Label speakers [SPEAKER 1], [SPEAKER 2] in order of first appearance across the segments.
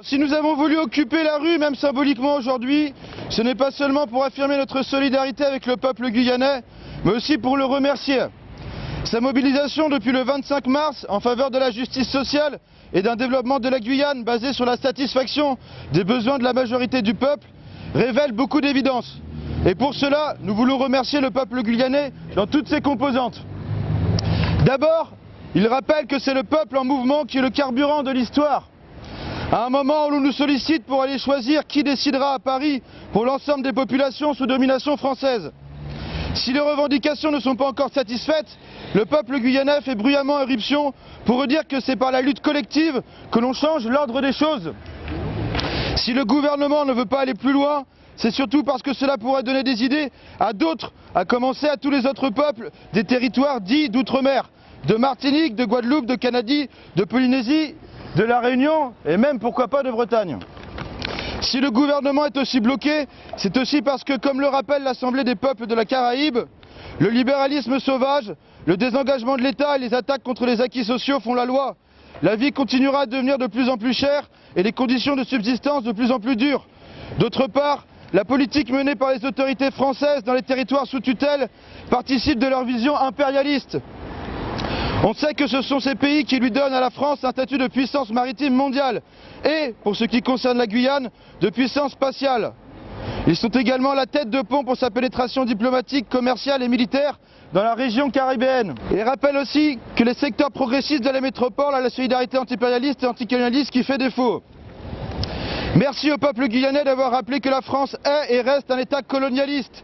[SPEAKER 1] Si nous avons voulu occuper la rue, même symboliquement aujourd'hui, ce n'est pas seulement pour affirmer notre solidarité avec le peuple guyanais, mais aussi pour le remercier. Sa mobilisation depuis le 25 mars en faveur de la justice sociale et d'un développement de la Guyane basé sur la satisfaction des besoins de la majorité du peuple révèle beaucoup d'évidence. Et pour cela, nous voulons remercier le peuple guyanais dans toutes ses composantes. D'abord, il rappelle que c'est le peuple en mouvement qui est le carburant de l'histoire. À un moment où l'on nous sollicite pour aller choisir qui décidera à Paris pour l'ensemble des populations sous domination française. Si les revendications ne sont pas encore satisfaites, le peuple guyanais fait bruyamment éruption pour redire que c'est par la lutte collective que l'on change l'ordre des choses. Si le gouvernement ne veut pas aller plus loin, c'est surtout parce que cela pourrait donner des idées à d'autres, à commencer à tous les autres peuples des territoires dits d'outre-mer, de Martinique, de Guadeloupe, de Canadie, de Polynésie, de la Réunion et même pourquoi pas de Bretagne. Si le gouvernement est aussi bloqué, c'est aussi parce que, comme le rappelle l'Assemblée des peuples de la Caraïbe, le libéralisme sauvage, le désengagement de l'État et les attaques contre les acquis sociaux font la loi. La vie continuera à devenir de plus en plus chère et les conditions de subsistance de plus en plus dures. D'autre part, la politique menée par les autorités françaises dans les territoires sous tutelle participe de leur vision impérialiste. On sait que ce sont ces pays qui lui donnent à la France un statut de puissance maritime mondiale et, pour ce qui concerne la Guyane, de puissance spatiale. Ils sont également la tête de pont pour sa pénétration diplomatique, commerciale et militaire dans la région caribéenne. Et rappelle aussi que les secteurs progressistes de la métropole ont la solidarité anti-impérialiste et anticolonialiste qui fait défaut. Merci au peuple guyanais d'avoir rappelé que la France est et reste un État colonialiste,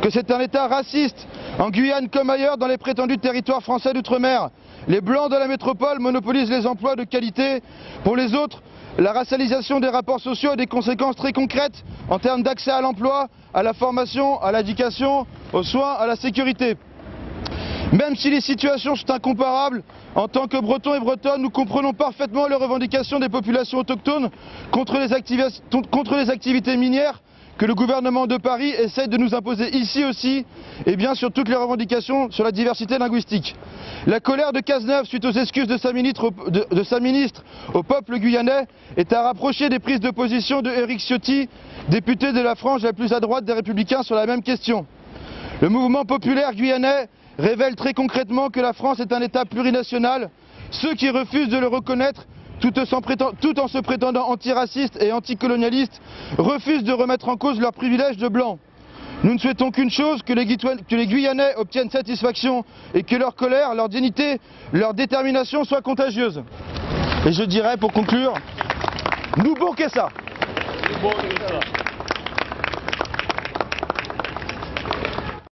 [SPEAKER 1] que c'est un État raciste, en Guyane comme ailleurs dans les prétendus territoires français d'outre-mer. Les blancs de la métropole monopolisent les emplois de qualité. Pour les autres, la racialisation des rapports sociaux a des conséquences très concrètes en termes d'accès à l'emploi, à la formation, à l'éducation, aux soins, à la sécurité. Même si les situations sont incomparables, en tant que Bretons et Bretonnes, nous comprenons parfaitement les revendications des populations autochtones contre les activités minières que le gouvernement de Paris essaie de nous imposer ici aussi, et bien sur toutes les revendications sur la diversité linguistique. La colère de Cazeneuve suite aux excuses de sa ministre au peuple guyanais est à rapprocher des prises de position de Éric Ciotti, député de la frange la plus à droite des Républicains sur la même question. Le mouvement populaire guyanais révèle très concrètement que la France est un État plurinational. Ceux qui refusent de le reconnaître, tout en se prétendant antiracistes et anticolonialistes, refusent de remettre en cause leurs privilèges de blancs. Nous ne souhaitons qu'une chose, que les Guyanais obtiennent satisfaction et que leur colère, leur dignité, leur détermination soient contagieuses. Et je dirais pour conclure, nous bon que ça.